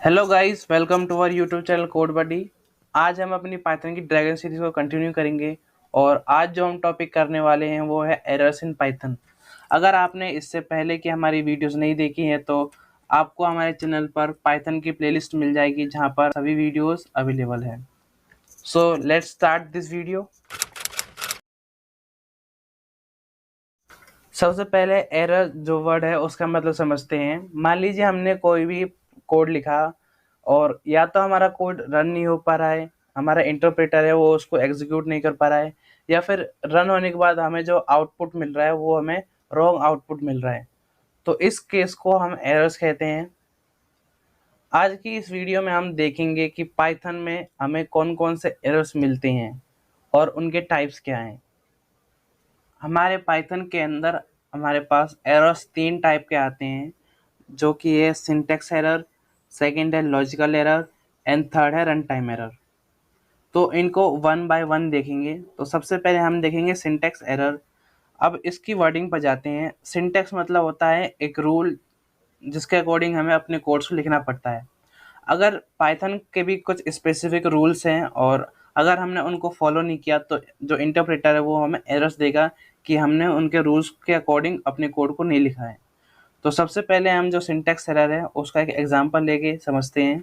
Hello guys, welcome to our YouTube channel Code Buddy. आज हम अपनी पाइथन की ड्रैगन सीरीज को कंटिन्यू करेंगे और आज जो हम टॉपिक करने वाले हैं वो है एरर्स इन पाइथन। अगर आपने इससे पहले की हमारी वीडियोस नहीं देखी हैं तो आपको हमारे चैनल पर पाइथन की प्लेलिस्ट मिल जाएगी जहां पर सभी वीडियोस अवेलेबल है। So let's start this video. सबसे पहले एरर जो वर्ड है उसका मतलब समझते हैं। मान लीजिए हमने कोई भी कोड लिखा और या तो हमारा कोड रन नहीं हो पा रहा है, हमारा इंटरप्रेटर है वो उसको एग्जीक्यूट नहीं कर पा रहा है, या फिर रन होने के बाद हमें जो आउटपुट मिल रहा है वो हमें रॉन्ग आउटपुट मिल रहा है। तो इस केस को हम एरर्स कहते हैं। आज की इस वीडियो में हम देखेंगे कि पाइथन में हमें कौन कौन से एरर्स मिलते हैं और उनके टाइप्स क्या हैं। हमारे पाइथन के अंदर हमारे पास एरर्स 3 टाइप के आते हैं, जो कि है सिंटैक्स एरर, सेकंड है लॉजिकल एरर एंड थर्ड है रन टाइम एरर। तो इनको वन बाय वन देखेंगे। तो सबसे पहले हम देखेंगे सिंटैक्स एरर। अब इसकी वर्डिंग पर जाते हैं। सिंटैक्स मतलब होता है एक रूल जिसके अकॉर्डिंग हमें अपने कोड्स को लिखना पड़ता है। अगर पाइथन के भी कुछ स्पेसिफिक रूल्स हैं और अगर हमने उनको फॉलो नहीं किया तो जो इंटरप्रेटर है वो हमें एरर्स देगा कि हमने उनके रूल्स के अकॉर्डिंग अपने कोड को नहीं लिखा है। तो सबसे पहले हम जो सिंटैक्स एरर है उसका एक एग्जांपल लेके समझते हैं।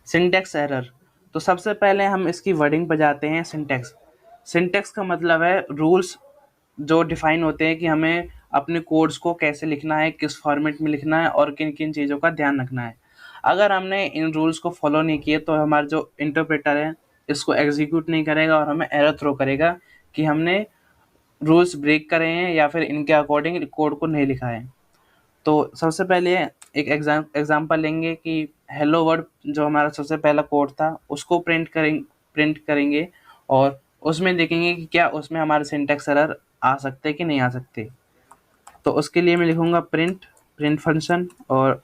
सिंटैक्स एरर, तो सबसे पहले हम इसकी वर्डिंग पर जाते हैं। सिंटैक्स सिंटैक्स का मतलब है रूल्स जो डिफाइन होते हैं कि हमें अपने कोड्स को कैसे लिखना है, किस फॉर्मेट में लिखना है और किन किन चीज़ों का ध्यान रखना है। अगर हमने इन रूल्स को फॉलो नहीं किए तो हमारा जो इंटरप्रेटर है इसको एग्जीक्यूट नहीं करेगा और हमें एरर थ्रो करेगा कि हमने रूल्स ब्रेक करे हैं या फिर इनके अकॉर्डिंग कोड को नहीं लिखा है। तो सबसे पहले एक एग्जांपल लेंगे कि हेलो वर्ड जो हमारा सबसे पहला कोड था उसको प्रिंट करेंगे और उसमें देखेंगे कि क्या उसमें हमारे सिंटैक्स एरर आ सकते कि नहीं आ सकते। तो उसके लिए मैं लिखूंगा प्रिंट प्रिंट फंक्शन और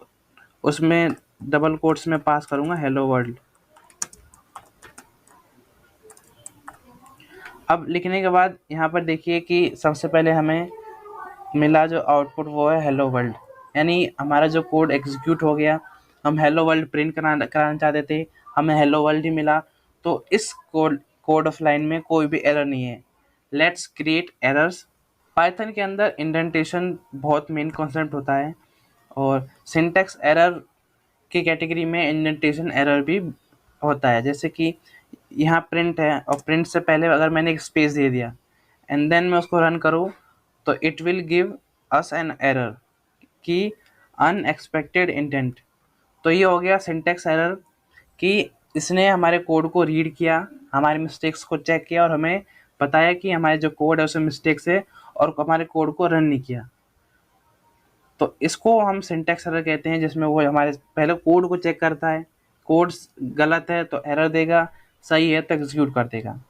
उसमें डबल कोट्स में पास करूंगा हेलो वर्ल्ड। अब लिखने के बाद यहाँ पर देखिए कि सबसे पहले हमें मिला जो आउटपुट वो है हेलो वर्ल्ड, यानी हमारा जो कोड एग्जीक्यूट हो गया। हम हेलो वर्ल्ड प्रिंट कराना चाहते थे, हमें हेलो वर्ल्ड ही मिला। तो इस कोड ऑफ लाइन में कोई भी एरर नहीं है। Let's create errors. पाइथन के अंदर इंडेंटेशन बहुत मेन कॉन्सेप्ट होता है और सिंटैक्स एरर की कैटेगरी में इंडेंटेशन एरर भी होता है। जैसे कि यहाँ प्रिंट है और प्रिंट से पहले अगर मैंने एक स्पेस दे दिया एंड देन मैं उसको रन करूँ तो it will give us an error कि अनएक्सपेक्टेड इंटेंट। तो ये हो गया सिंटैक्स एरर कि इसने हमारे कोड को रीड किया, हमारे मिस्टेक्स को चेक किया और हमें बताया कि हमारे जो कोड है उसमें मिस्टेक्स है और हमारे कोड को रन नहीं किया। तो इसको हम सिंटैक्स एरर कहते हैं, जिसमें वो हमारे पहले कोड को चेक करता है। कोड गलत है तो एरर देगा, सही है तो एग्जीक्यूट कर देगा।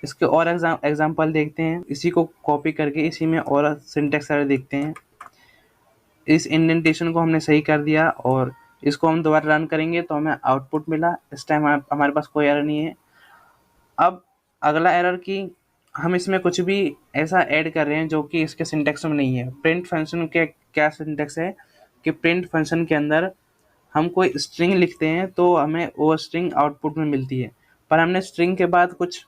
इसके और एग्जाम्पल देखते हैं। इसी को कॉपी करके इसी में और सिंटैक्स एरर देखते हैं। इस इंडेंटेशन को हमने सही कर दिया और इसको हम दोबारा रन करेंगे तो हमें आउटपुट मिला। इस टाइम हमारे पास कोई एरर नहीं है। अब अगला एरर की हम इसमें कुछ भी ऐसा ऐड कर रहे हैं जो कि इसके सिंटैक्स में नहीं है। प्रिंट फंक्शन के क्या सिंटैक्स है कि प्रिंट फंक्शन के अंदर हम कोई स्ट्रिंग लिखते हैं तो हमें वो स्ट्रिंग आउटपुट में मिलती है, पर हमने स्ट्रिंग के बाद कुछ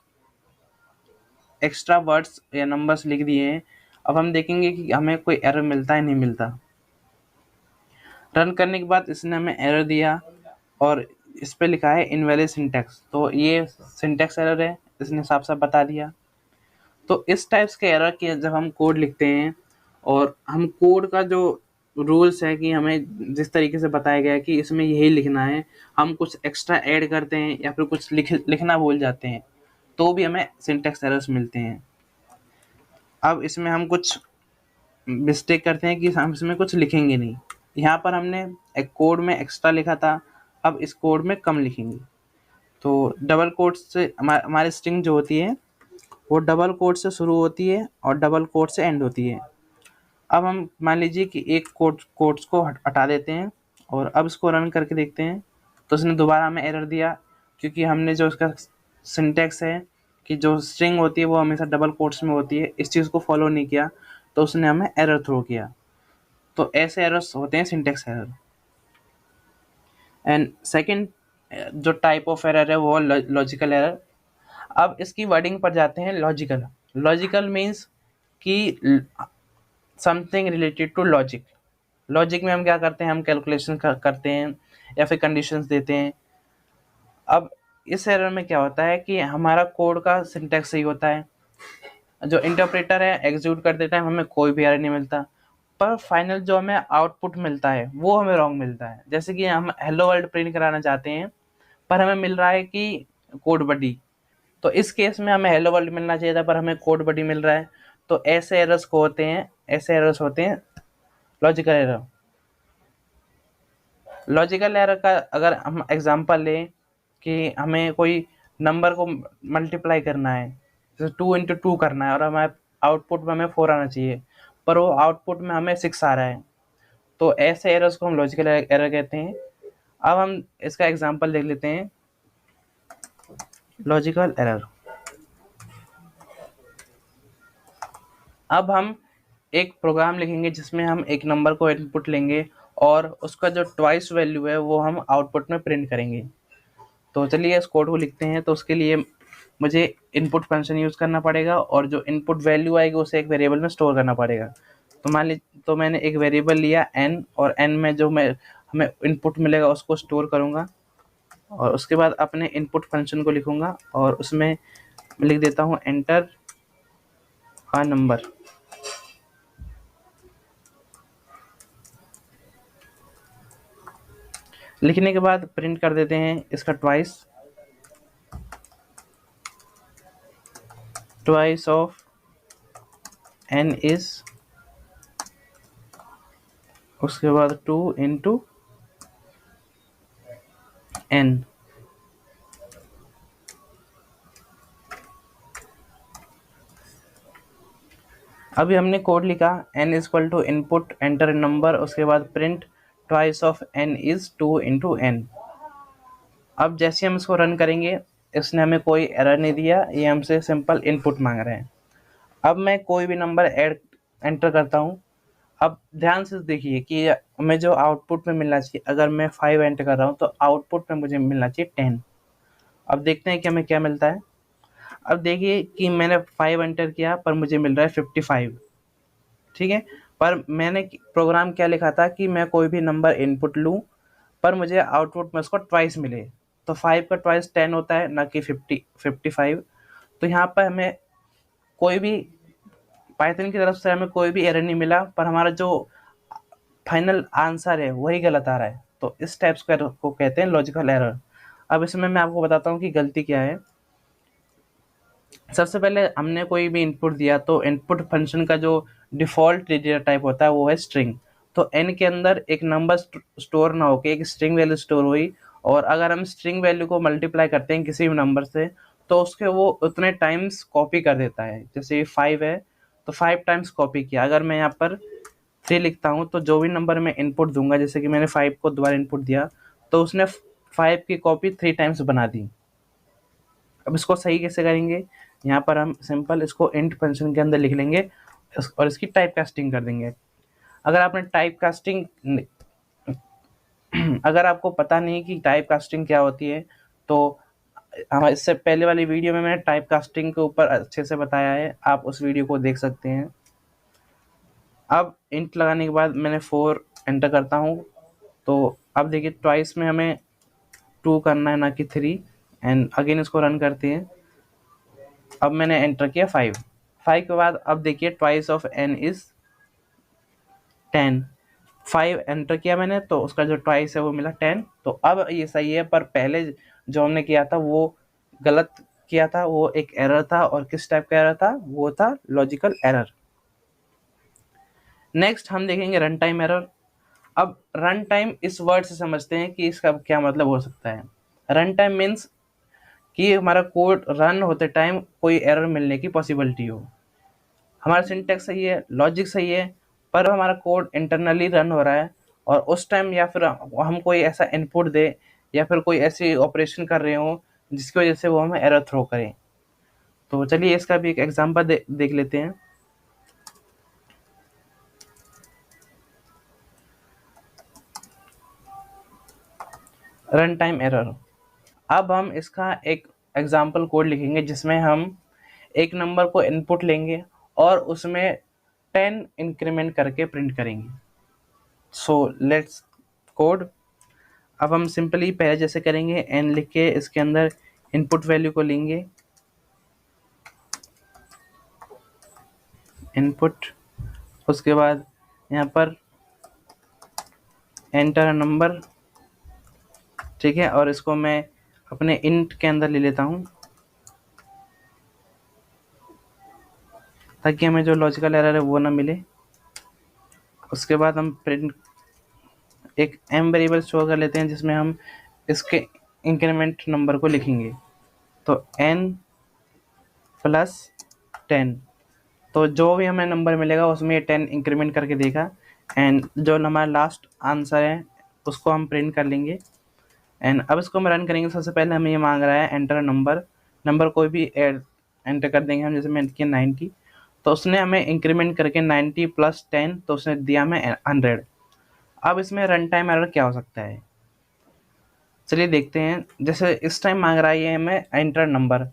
एक्स्ट्रा वर्ड्स या नंबर्स लिख दिए हैं। अब हम देखेंगे कि हमें कोई एरर मिलता है नहीं मिलता। रन करने के बाद इसने हमें एरर दिया और इस पे लिखा है इनवैलिड सिंटैक्स। तो ये सिंटैक्स एरर है, इसने साफ साफ बता दिया। तो इस टाइप्स के एरर के जब हम कोड लिखते हैं और हम कोड का जो रूल्स है कि हमें जिस तरीके से बताया गया है कि इसमें यही लिखना है, हम कुछ एक्स्ट्रा ऐड करते हैं या फिर कुछ लिखना भूल जाते हैं तो भी हमें सिंटैक्स एरर्स मिलते हैं। अब इसमें हम कुछ मिस्टेक करते हैं कि हम इसमें कुछ लिखेंगे नहीं। यहाँ पर हमने एक कोड में एक्स्ट्रा लिखा था, अब इस कोड में कम लिखेंगे। तो डबल कोट से हमारी स्ट्रिंग जो होती है वो डबल कोट से शुरू होती है और डबल कोट से एंड होती है। अब हम मान लीजिए कि एक कोट्स को हटा देते हैं और अब इसको रन करके देखते हैं तो उसने दोबारा हमें एरर दिया, क्योंकि हमने जो उसका सिंटैक्स है कि जो स्ट्रिंग होती है वो हमेशा डबल कोट्स में होती है, इस चीज़ को फॉलो नहीं किया तो उसने हमें एरर थ्रो किया। तो ऐसे एरर्स होते हैं सिंटैक्स एरर। एंड सेकंड जो टाइप ऑफ एरर है वो लॉजिकल एरर। अब इसकी वर्डिंग पर जाते हैं। लॉजिकल, लॉजिकल मीन्स कि something related to logic. Logic में हम क्या करते हैं, हम कैलकुलेशन करते हैं या फिर कंडीशंस देते हैं। अब इस एरर में क्या होता है कि हमारा कोड का सिंटैक्स सही होता है, जो इंटरप्रेटर है एग्जीक्यूट करते टाइम हमें कोई भी एरर नहीं मिलता, पर फाइनल जो हमें आउटपुट मिलता है वो हमें रॉन्ग मिलता है। जैसे कि हम हेलो वर्ल्ड प्रिंट कराना चाहते हैं पर हमें मिल रहा है कि कोड बडी, तो इस केस में हमें हेलो वर्ल्ड मिलना चाहिए था पर हमें कोड बडी मिल रहा है। तो ऐसे एरर्स को होते हैं, ऐसे एरर्स होते हैं लॉजिकल एरर। लॉजिकल एरर का अगर हम एग्जांपल लें कि हमें कोई नंबर को मल्टीप्लाई करना है, जैसे 2 × 2 करना है और हमारे आउटपुट में हमें 4 आना चाहिए, पर वो आउटपुट में हमें 6 आ रहा है, तो ऐसे एरर्स को हम लॉजिकल एरर कहते हैं। अब हम इसका एग्जांपल देख लेते हैं। लॉजिकल एरर, अब हम एक प्रोग्राम लिखेंगे जिसमें हम एक नंबर को इनपुट लेंगे और उसका जो ट्वाइस वैल्यू है वो हम आउटपुट में प्रिंट करेंगे। तो चलिए इस कोड को लिखते हैं। तो उसके लिए मुझे इनपुट फंक्शन यूज़ करना पड़ेगा और जो इनपुट वैल्यू आएगी उसे एक वेरिएबल में स्टोर करना पड़ेगा। तो मान लीजिए, तो मैंने एक वेरिएबल लिया n, और n में जो हमें इनपुट मिलेगा उसको स्टोर करूँगा और उसके बाद अपने इनपुट फंक्शन को लिखूँगा और उसमें लिख देता हूँ एंटर अ नंबर। लिखने के बाद प्रिंट कर देते हैं इसका ट्वाइस ऑफ n इज, उसके बाद 2 × n। अभी हमने कोड लिखा n equal to input enter number, उसके बाद print twice of n is 2 × n। अब जैसे हम इसको रन करेंगे, इसने हमें कोई एरर नहीं दिया, ये हमसे सिंपल इनपुट मांग रहे हैं। अब मैं कोई भी नंबर एंटर करता हूँ। अब ध्यान से देखिए कि हमें जो आउटपुट में मिलना चाहिए, अगर मैं 5 एंटर कर रहा हूँ तो आउटपुट में मुझे मिलना चाहिए 10। अब देखते हैं कि हमें क्या मिलता है। अब देखिए कि मैंने 5 एंटर किया पर मुझे मिल रहा है 55, ठीक है। पर मैंने प्रोग्राम क्या लिखा था कि मैं कोई भी नंबर इनपुट लूँ पर मुझे आउटपुट में उसको ट्वाइस मिले, तो 5 का ट्वाइस 10 होता है, ना कि 55। तो यहाँ पर हमें कोई भी पाइथन की तरफ से हमें कोई भी एरर नहीं मिला, पर हमारा जो फाइनल आंसर है वही गलत आ रहा है। तो इस टाइप्स को एरर को कहते हैं लॉजिकल एरर। अब इसमें मैं आपको बताता हूँ कि गलती क्या है। सबसे पहले हमने कोई भी इनपुट दिया तो इनपुट फंक्शन का जो डिफ़ॉल्ट डेटा टाइप होता है वो है स्ट्रिंग। तो n के अंदर एक नंबर स्टोर ना होकर एक स्ट्रिंग वैल्यू स्टोर हुई, और अगर हम स्ट्रिंग वैल्यू को मल्टीप्लाई करते हैं किसी भी नंबर से तो उसके वो उतने टाइम्स कॉपी कर देता है। जैसे 5 है तो 5 टाइम्स कॉपी किया। अगर मैं यहाँ पर 3 लिखता हूँ तो जो भी नंबर मैं इनपुट दूंगा, जैसे कि मैंने 5 को दोबारा इनपुट दिया तो उसने 5 की कॉपी 3 टाइम्स बना दी। अब इसको सही कैसे करेंगे, यहाँ पर हम सिंपल इसको इंट फंक्शन के अंदर लिख लेंगे और इसकी टाइप कास्टिंग कर देंगे। अगर आपने टाइप कास्टिंग अगर आपको पता नहीं कि टाइप कास्टिंग क्या होती है तो इससे पहले वाली वीडियो में मैंने टाइप कास्टिंग के ऊपर अच्छे से बताया है, आप उस वीडियो को देख सकते हैं। अब इंट लगाने के बाद मैंने 4 एंटर करता हूँ, तो अब देखिए ट्वाइस में हमें 2 करना है ना कि 3। एंड अगेन इसको रन करते हैं। अब मैंने एंटर किया 5 के बाद अब देखिए twice of n is 10। 5 enter किया मैंने तो उसका जो ट्वाइस है वो मिला 10। तो अब ये सही है, पर पहले जो हमने किया था वो गलत किया था, वो एक एरर था। और किस टाइप का एरर था, वो था लॉजिकल एरर। नेक्स्ट हम देखेंगे रन टाइम एरर। अब रन टाइम इस वर्ड से समझते हैं कि इसका क्या मतलब हो सकता है। रन टाइम मीन्स कि हमारा कोड रन होते टाइम कोई एरर मिलने की पॉसिबिलिटी हो। हमारा सिंटैक्स सही है, लॉजिक सही है, पर हमारा कोड इंटरनली रन हो रहा है और उस टाइम या फिर हम कोई ऐसा इनपुट दे या फिर कोई ऐसी ऑपरेशन कर रहे हो जिसकी वजह से वो हमें एरर थ्रो करें। तो चलिए इसका भी एक एग्जांपल देख लेते हैं। Run time error. अब हम इसका एक एग्जाम्पल कोड लिखेंगे जिसमें हम एक नंबर को इनपुट लेंगे और उसमें 10 इंक्रीमेंट करके प्रिंट करेंगे। So let's code. अब हम सिंपली पहले जैसे करेंगे, n लिख के इसके अंदर इनपुट वैल्यू को लेंगे, इनपुट, उसके बाद यहाँ पर एंटर नंबर, ठीक है, और इसको मैं अपने इंट के अंदर ले लेता हूँ ताकि हमें जो लॉजिकल एरर है वो ना मिले। उसके बाद हम प्रिंट एक एम वेरिएबल शो कर लेते हैं जिसमें हम इसके इंक्रीमेंट नंबर को लिखेंगे। तो n प्लस 10, तो जो भी हमें नंबर मिलेगा उसमें 10 इंक्रीमेंट करके देगा, एंड जो हमारा लास्ट आंसर है उसको हम प्रिंट कर लेंगे। एंड अब इसको हम रन करेंगे। सबसे पहले हमें ये मांग रहा है एंटर नंबर, नंबर कोई भी एंटर कर देंगे हम, जैसे मैंने किया 90, तो उसने हमें इंक्रीमेंट करके 90 प्लस 10, तो उसने दिया हमें 100। अब इसमें रन टाइम एरर क्या हो सकता है, चलिए देखते हैं। जैसे इस टाइम मांग रहा है ये हमें एंटर नंबर,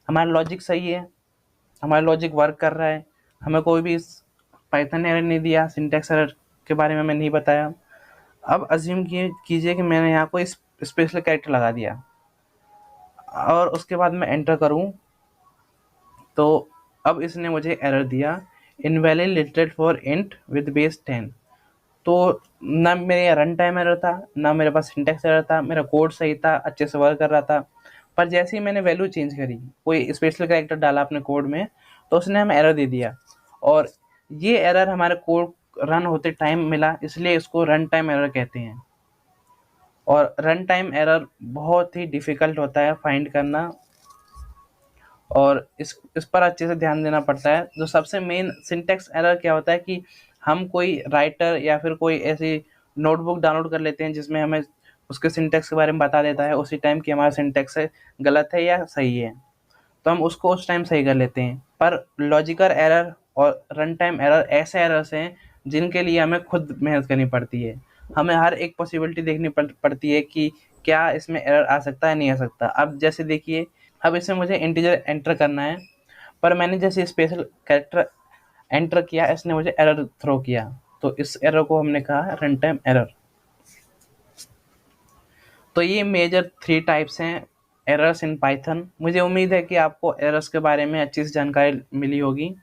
हमारा लॉजिक सही है, हमारा लॉजिक वर्क कर रहा है, हमें कोई भी पाइथन एरर नहीं दिया, सिंटैक्स एरर के बारे में हमें नहीं बताया। अब अज्यूम कीजिए कि मैंने यहाँ कोई स्पेशल कैरेक्टर लगा दिया और उसके बाद मैं एंटर करूँ तो अब इसने मुझे एरर दिया, invalidated for int with base 10। तो ना मेरे रन टाइम एरर था, ना मेरे पास सिंटैक्स एरर था, मेरा कोड सही था, अच्छे से वर्क कर रहा था। पर जैसे ही मैंने वैल्यू चेंज करी, कोई स्पेशल कैरेक्टर डाला अपने कोड में, तो उसने हमें एरर दे दिया। और ये एरर हमारे कोड रन होते टाइम मिला, इसलिए इसको रन टाइम एरर कहते हैं। और रन टाइम एरर बहुत ही डिफ़िकल्ट होता है फाइंड करना, और इस पर अच्छे से ध्यान देना पड़ता है। जो सबसे मेन सिंटैक्स एरर क्या होता है कि हम कोई राइटर या फिर कोई ऐसी नोटबुक डाउनलोड कर लेते हैं जिसमें हमें उसके सिंटैक्स के बारे में बता देता है उसी टाइम कि हमारा सिंटैक्स है गलत है या सही है, तो हम उसको उस टाइम सही कर लेते हैं। पर लॉजिकल एरर और रन टाइम एरर ऐसे एरर्स हैं जिनके लिए हमें खुद मेहनत करनी पड़ती है। हमें हर एक पॉसिबिलिटी देखनी पड़ती है कि क्या इसमें एरर आ सकता है, नहीं आ सकता। अब जैसे देखिए, अब इसमें मुझे इंटीजर एंटर करना है, पर मैंने जैसे स्पेशल कैरेक्टर एंटर किया, इसने मुझे एरर थ्रो किया, तो इस एरर को हमने कहा रन टाइम एरर। तो ये मेजर 3 टाइप्स हैं एरर्स इन पाइथन। मुझे उम्मीद है कि आपको एरर्स के बारे में अच्छी सी जानकारी मिली होगी।